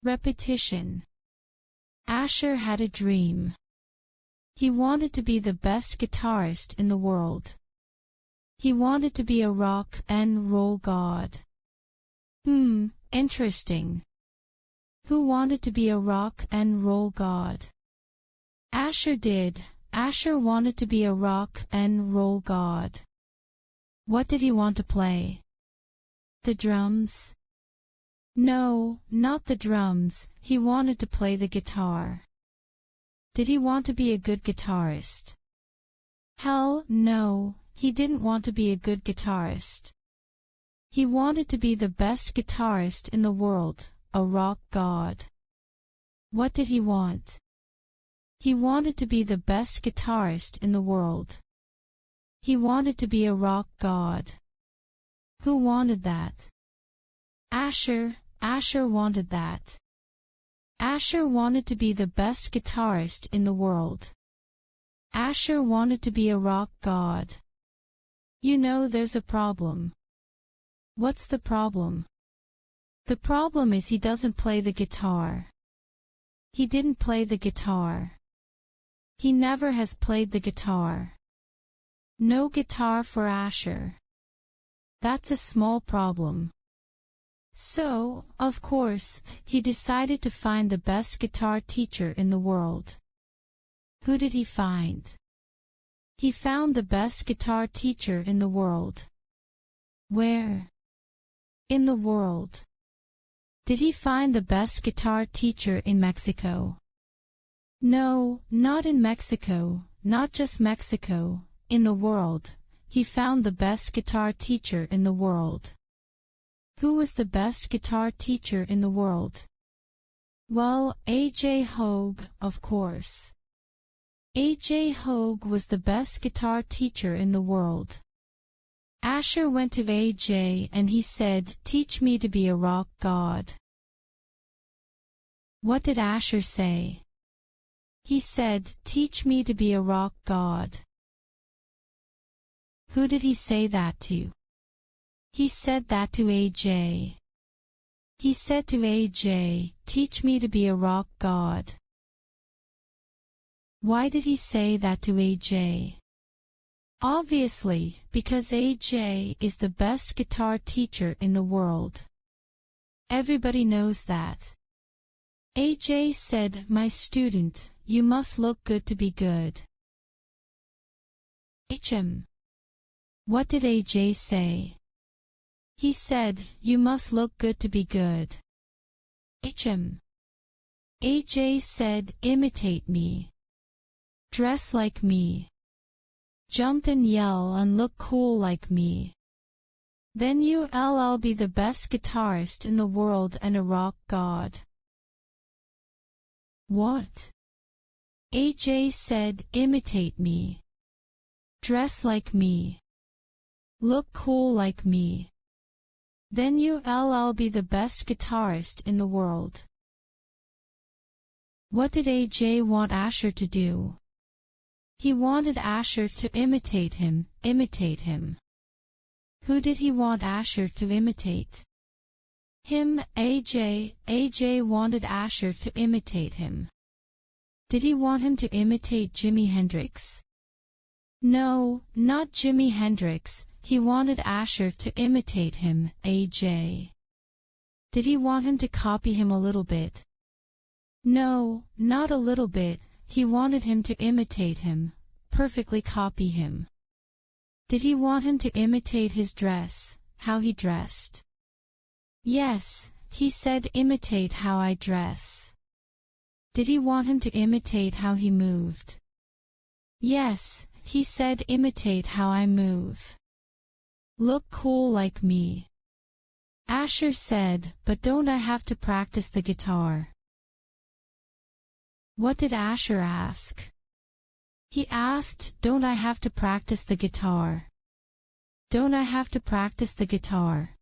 Repetition. Asher had a dream. He wanted to be the best guitarist in the world. He wanted to be a rock and roll god. Interesting. Who wanted to be a rock and roll god? Asher did. Asher wanted to be a rock and roll god. What did he want to play? The drums? No, not the drums. He wanted to play the guitar. Did he want to be a good guitarist? Hell no, he didn't want to be a good guitarist. He wanted to be the best guitarist in the world, a rock god. What did he want? He wanted to be the best guitarist in the world. He wanted to be a rock god. Who wanted that? Asher. Asher wanted that. Asher wanted to be the best guitarist in the world. Asher wanted to be a rock god. You know there's a problem. What's the problem? The problem is he doesn't play the guitar. He didn't play the guitar. He never has played the guitar. No guitar for Asher. That's a small problem. So, of course, he decided to find the best guitar teacher in the world. Who did he find? He found the best guitar teacher in the world. Where? In the world. Did he find the best guitar teacher in Mexico? No, not in Mexico, not just Mexico, in the world. He found the best guitar teacher in the world. Who was the best guitar teacher in the world? Well, A.J. Hogue, of course. A.J. Hogue was the best guitar teacher in the world. Asher went to A.J. and he said, "Teach me to be a rock god." What did Asher say? He said, "Teach me to be a rock god." Who did he say that to? He said that to A.J. He said to A.J., "Teach me to be a rock god." Why did he say that to A.J.? Obviously, because A.J. is the best guitar teacher in the world. Everybody knows that. A.J. said, "My student, you must look good to be good." HM. What did A.J. say? He said, "You must look good to be good." HM. A.J. said, "Imitate me. Dress like me. Jump and yell and look cool like me. Then you'll be the best guitarist in the world and a rock god." What? A.J. said, "Imitate me. Dress like me. Look cool like me. Then you'll be the best guitarist in the world." What did A.J. want Asher to do? He wanted Asher to imitate him, imitate him. Who did he want Asher to imitate? Him, A.J. A.J. wanted Asher to imitate him. Did he want him to imitate Jimi Hendrix? No, not Jimi Hendrix. He wanted Asher to imitate him, A.J. Did he want him to copy him a little bit? No, not a little bit. He wanted him to imitate him, perfectly copy him. Did he want him to imitate his dress, how he dressed? Yes, he said, "Imitate how I dress." Did he want him to imitate how he moved? Yes, he said, "Imitate how I move. Look cool like me." Asher said, "But don't I have to practice the guitar?" What did Asher ask? He asked, "Don't I have to practice the guitar? Don't I have to practice the guitar?"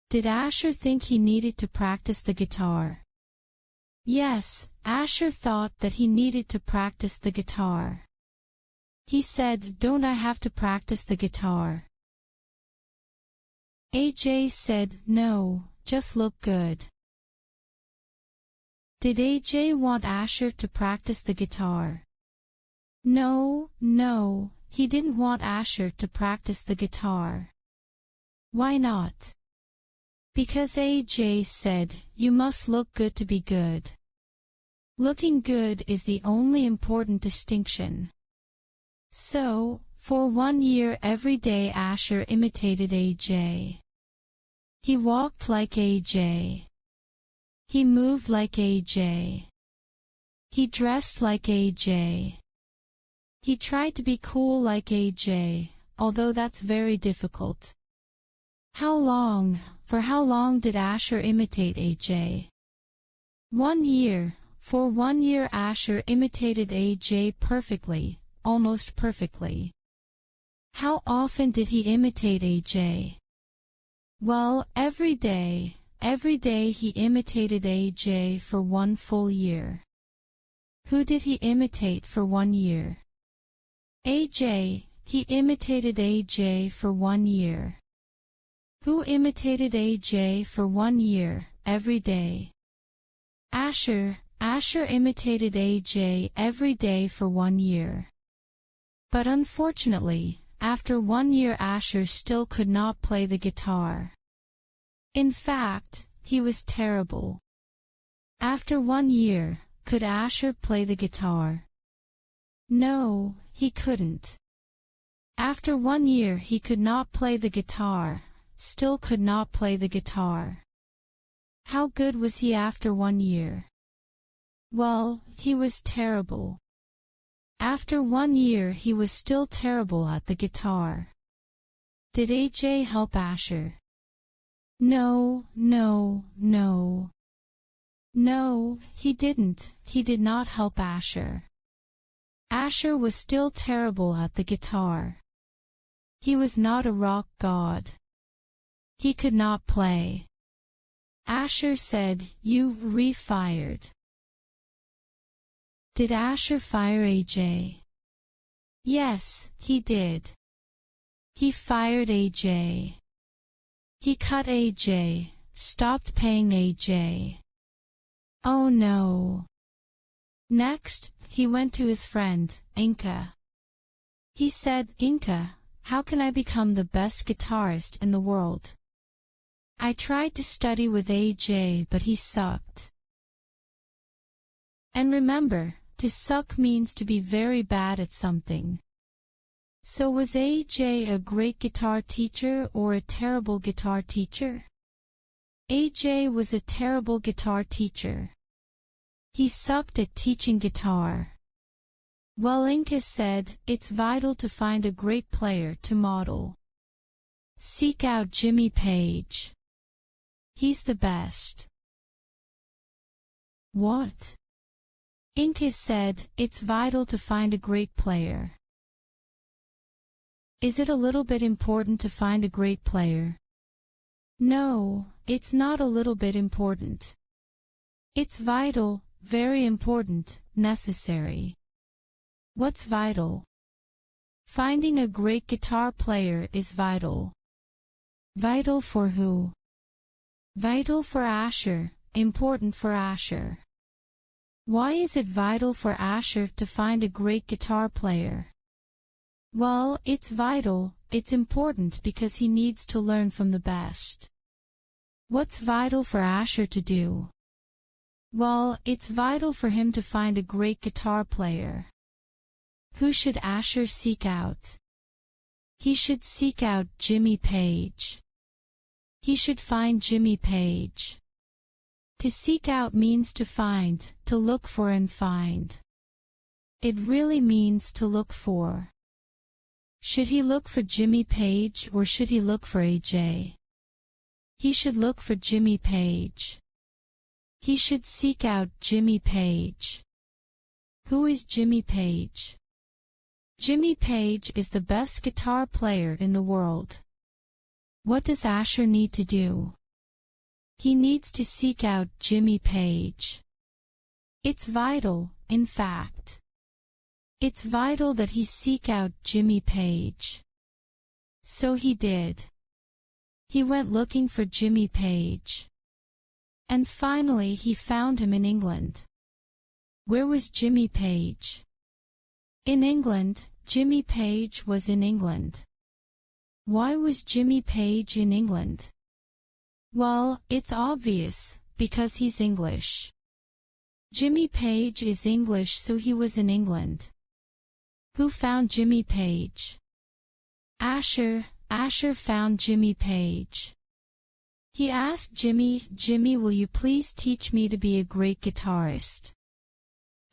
Did Asher think he needed to practice the guitar? Yes, Asher thought that he needed to practice the guitar. He said, "Don't I have to practice the guitar?" A.J. said, "No, just look good." Did AJ want Asher to practice the guitar? No, he didn't want Asher to practice the guitar. Why not? Because AJ said, "You must look good to be good." Looking good is the only important distinction. So, for 1 year every day Asher imitated AJ. He walked like AJ. He moved like AJ. He dressed like AJ. He tried to be cool like AJ, although that's very difficult. For how long did Asher imitate AJ? 1 year. For 1 year Asher imitated AJ perfectly, almost perfectly. How often did he imitate AJ? Well, every day. Every day he imitated AJ for 1 full year. Who did he imitate for 1 year? AJ. He imitated AJ for 1 year. Who imitated AJ for 1 year, every day? Asher. Asher imitated AJ every day for 1 year. But unfortunately, after 1 year Asher still could not play the guitar. In fact, he was terrible. After 1 year, could Asher play the guitar? No, he couldn't. After 1 year he could not play the guitar, still could not play the guitar. How good was he after 1 year? Well, he was terrible. After 1 year he was still terrible at the guitar. Did AJ help Asher? No, he didn't. He did not help Asher. Asher was still terrible at the guitar. He was not a rock god. He could not play. Asher said, "You re-fired." Did Asher fire AJ? Yes, he did. He fired AJ. He cut AJ, stopped paying AJ. Oh no. Next, he went to his friend, Inka. He said, "Inka, how can I become the best guitarist in the world? I tried to study with AJ but he sucked." And remember, to suck means to be very bad at something. So was AJ a great guitar teacher or a terrible guitar teacher? AJ was a terrible guitar teacher. He sucked at teaching guitar. Well, Inka said, "It's vital to find a great player to model. Seek out Jimmy Page. He's the best." What? Inka said, "It's vital to find a great player." Is it a little bit important to find a great player? No, it's not a little bit important. It's vital, very important, necessary. What's vital? Finding a great guitar player is vital. Vital for who? Vital for Asher, important for Asher. Why is it vital for Asher to find a great guitar player? Well, it's vital, it's important because he needs to learn from the best. What's vital for Asher to do? Well, it's vital for him to find a great guitar player. Who should Asher seek out? He should seek out Jimmy Page. He should find Jimmy Page. To seek out means to find, to look for and find. It really means to look for. Should he look for Jimmy Page or should he look for AJ? He should look for Jimmy Page. He should seek out Jimmy Page. Who is Jimmy Page? Jimmy Page is the best guitar player in the world. What does Asher need to do? He needs to seek out Jimmy Page. It's vital, in fact. It's vital that he seek out Jimmy Page. So he did. He went looking for Jimmy Page. And finally he found him in England. Where was Jimmy Page? In England. Jimmy Page was in England. Why was Jimmy Page in England? Well, it's obvious, because he's English. Jimmy Page is English, so he was in England. Who found Jimmy Page? Asher. Asher found Jimmy Page. He asked Jimmy, "Jimmy, will you please teach me to be a great guitarist?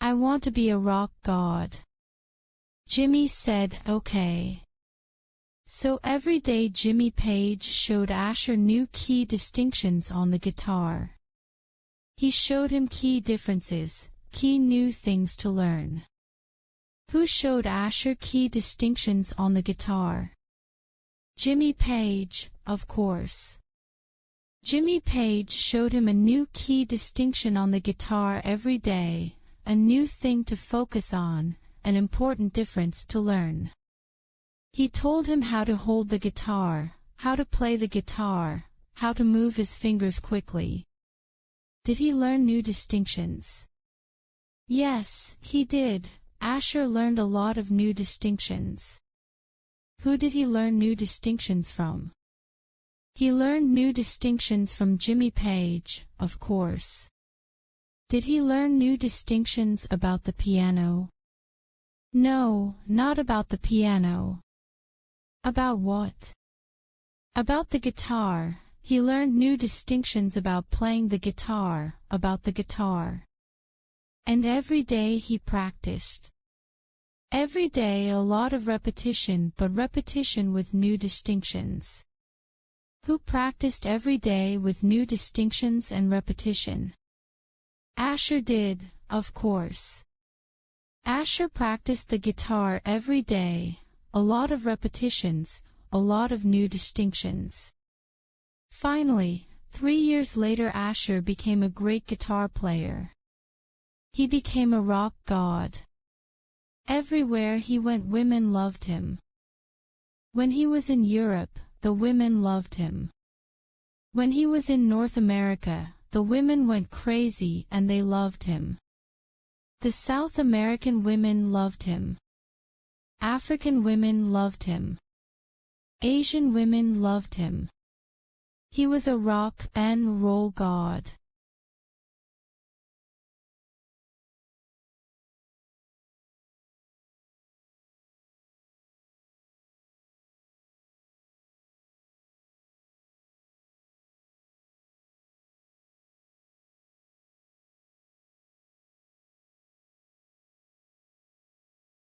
I want to be a rock god." Jimmy said, "Okay." So every day Jimmy Page showed Asher new key distinctions on the guitar. He showed him key differences, key new things to learn. Who showed Asher key distinctions on the guitar? Jimmy Page, of course. Jimmy Page showed him a new key distinction on the guitar every day, a new thing to focus on, an important difference to learn. He told him how to hold the guitar, how to play the guitar, how to move his fingers quickly. Did he learn new distinctions? Yes, he did. Asher learned a lot of new distinctions. Who did he learn new distinctions from? He learned new distinctions from Jimmy Page, of course. Did he learn new distinctions about the piano? No, not about the piano. About what? About the guitar. He learned new distinctions about playing the guitar, about the guitar. And every day he practiced. Every day a lot of repetition, but repetition with new distinctions. Who practiced every day with new distinctions and repetition? Asher did, of course. Asher practiced the guitar every day, a lot of repetitions, a lot of new distinctions. Finally, 3 years later Asher became a great guitar player. He became a rock god. Everywhere he went women loved him. When he was in Europe, the women loved him. When he was in North America, the women went crazy and they loved him. The South American women loved him. African women loved him. Asian women loved him. He was a rock and roll god.